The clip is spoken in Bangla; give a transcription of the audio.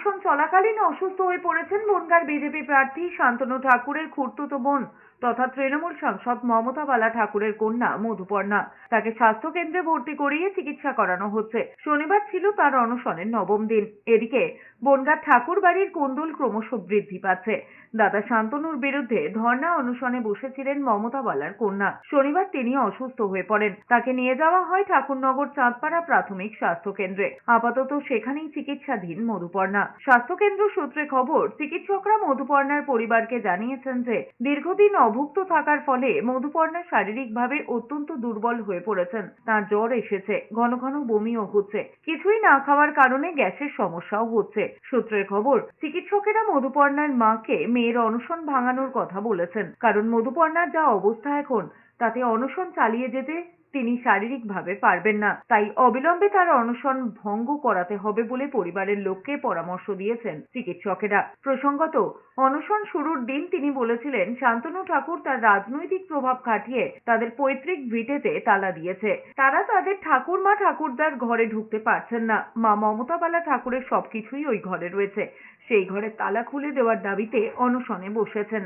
অনশন চলাকালীন অসুস্থ হয়ে পড়েছেন বনগাঁর বিজেপি প্রার্থী শান্তনু ঠাকুরের খুড়তুতো বোন তথা তৃণমূল সাংসদ মমতা বালা ঠাকুরের কন্যা মধুপর্ণা। তাকে স্বাস্থ্য কেন্দ্রে ভর্তি করিয়ে চিকিৎসা করানো হচ্ছে। শনিবার ছিল তার অনশনের নবম দিন। এদিকে বনগাঁর ঠাকুর বাড়ির কোন্দল ক্রমশ বৃদ্ধি পাচ্ছে। দাদা শান্তনুর বিরুদ্ধে ধর্ণা অনশনে বসেছিলেন মমতা বালার কন্যা। শনিবার তিনি অসুস্থ হয়ে পড়েন। তাকে নিয়ে যাওয়া হয় ঠাকুরনগর চাঁদপাড়া প্রাথমিক স্বাস্থ্য কেন্দ্রে। আপাতত সেখানেই চিকিৎসাধীন মধুপর্ণা। স্বাস্থ্য কেন্দ্র সূত্রে খবর, চিকিৎসকরা মধুপর্ণার পরিবারকে জানিয়েছেন যে দীর্ঘদিন অভুক্ত থাকার ফলে মধুপর্ণা শারীরিকভাবে অত্যন্ত দুর্বল হয়ে পড়েছেন। তার জ্বর এসেছে, ঘন ঘন বমিও হচ্ছে, কিছুই না খাওয়ার কারণে গ্যাসের সমস্যাও হচ্ছে। সূত্রের খবর, চিকিৎসকেরা মধুপর্ণার মাকে মেয়ের অনশন ভাঙানোর কথা বলেছেন, কারণ মধুপর্ণার যা অবস্থা এখন তাতে অনশন চালিয়ে যেতে তিনি শারীরিকভাবে পারবেন না। তাই অবিলম্বে তার অনশন ভঙ্গ করাতে হবে বলে পরিবারের লোককে পরামর্শ দিয়েছেন চিকিৎসকেরা। প্রসঙ্গত, অনশন শুরুর দিন তিনি বলেছিলেন শান্তনু ঠাকুর তার রাজনৈতিক প্রভাব খাটিয়ে তাদের পৈতৃক ভিটেতে তালা দিয়েছে। তারা তাদের ঠাকুরমা ঠাকুরদার ঘরে ঢুকতে পারছেন না। মা মমতা বালা ঠাকুরের সবকিছুই ওই ঘরে রয়েছে। সেই ঘরে তালা খুলে দেওয়ার দাবিতে অনশনে বসেছেন।